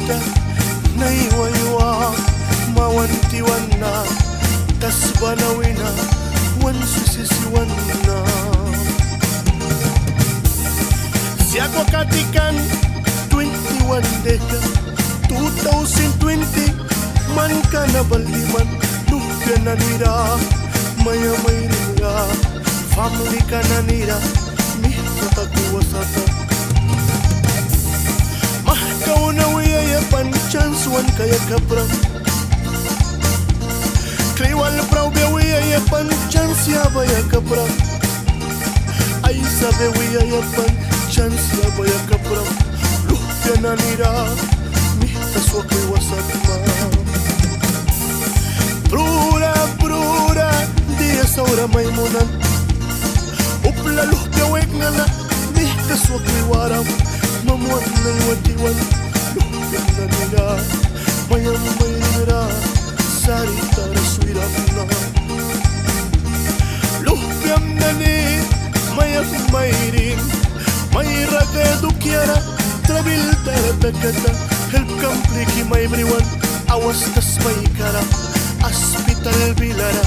kita naiwaiwa mawantiwana tasbanawina wan susisiwana siako katikan 21 deka 2020 man ka na baliman lupya na nira maya may ringa family ka na nira mi tatakuwasata mahkaw na wiyayapan chance wan kaya kabram kriwal praw be wiyayapan chance yabaya kabram ay sabe wiyayapan chance yabaya kabram lupya na nira mi taswakuwasata Brura, dia saura maimunan Upla luhpya wegnana Mihka swakwi waram Mamuan ng watiwan Luhpya na nila Mayam may nira Sarita raswiram na Luhpyam na ni Mayam may rin May ragado kiara Trabil taratakata Help kampliki may briwan Awas tas may kara Hospital bilara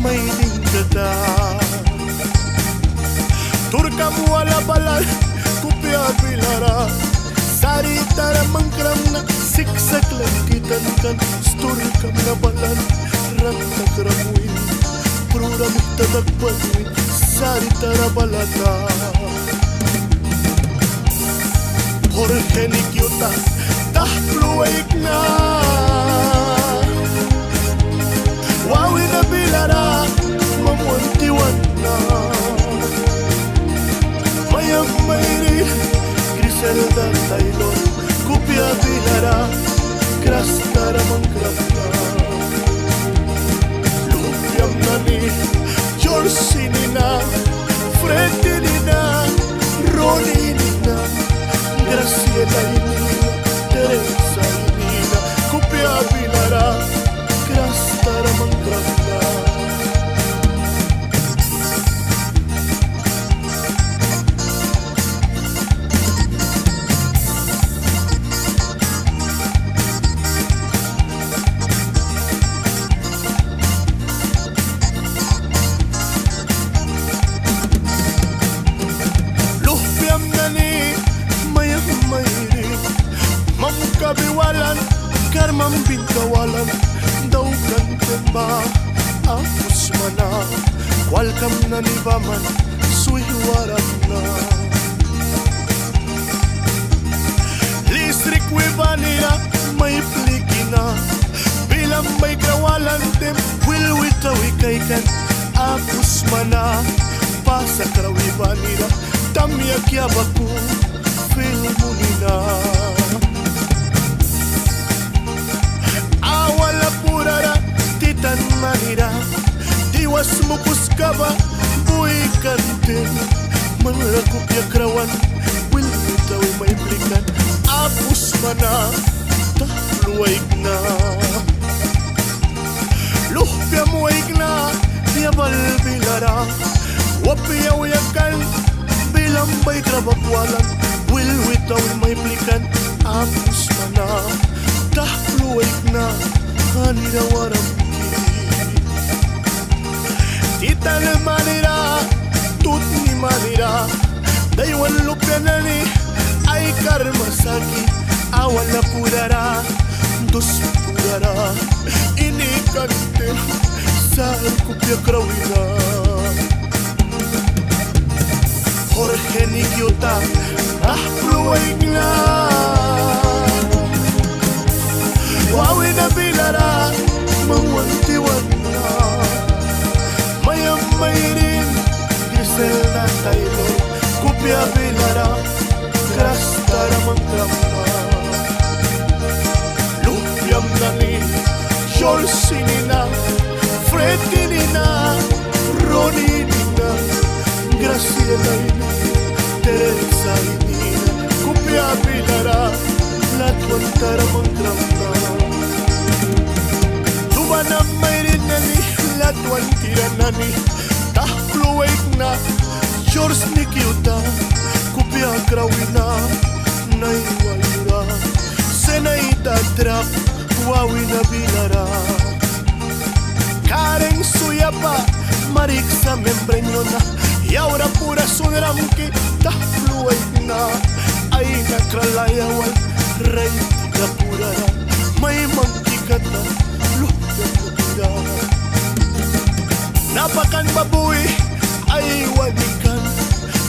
may dingkata Turkam wala balal kupya bilara Saritara mangkram na siksak lang kitan kan Sturkam na balal rang nakramuin Prura mitadagpaluin Saritara balata Jorge ni Kyota tahpluwaik na Wawi na bilara, mamuntiwan na Mayang mayri, Griselda Taylor Kupya bilara, Krastara mangkrap na Lupyam na ni George nina Freddy nina Ronnie nina Graciela nina Teresa nina Kupya bilara Krastara mangkrapna Luhpyam na ni mayang mayri Mamkabiwalan Karmang binkawalan Daw kan temba Apos mana Welcome na ni Baman Suiwaran na Listrik wibanira May plikina Bilang may kawalan Tem wilwitawi kaikan Apos mana Pasakra wibanira Tamya kyabaku Filmunina Awala purara Titan manira Diwas mukuskaba Buhay kantin Manrakop ya krawan Wilwitawi may plikan Apos mana Tahluwaig na Luhpya muwaig na Yabal bilara Wapiyaw yakan Bilang may krabakwalan Wilwitawi may plikan Apos mana Tahluwaig na Kanina waram Tita na manira Tutni manira Daywan lupya na ni Ay karmasaki Awan na purara Dos purara Ini kantin Saan kupya krawina Jorge ni Kyota Tahpluwaig na Wawi na bilara Mawantiwan na Mayang mayrin Griselda Taylor Kupya bilara Krastara mangkrap na Lupyam na ni George nina Freddy nina Ronnie nina Graciela nina Teresa nina Kupya bilara Latwantara mangkrap na Tuba na mayrin na ni Latwan tira na ni Tahpluwaig na George ni Kyota Kupya krawina Naiwalura Senay trap wawina binara Karen Suyapa Marixa membreñona y ahora pura sonram que ta fluena aina kralaya wal rey da purara may mangkikata lu da napakan babuy ay wanikan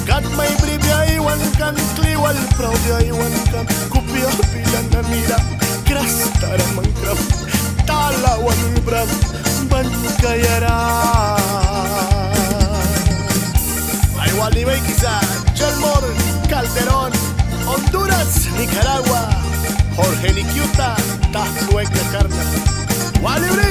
kat may bribi ay wankan kliwal proud ay wankan kupya bilang na mira krastara mangkrap talawan ibram bankayara ay walibay kisa Chalmor Calderón Honduras Nicaragua Jorge Niquiuta Tahlueca Carna Walibre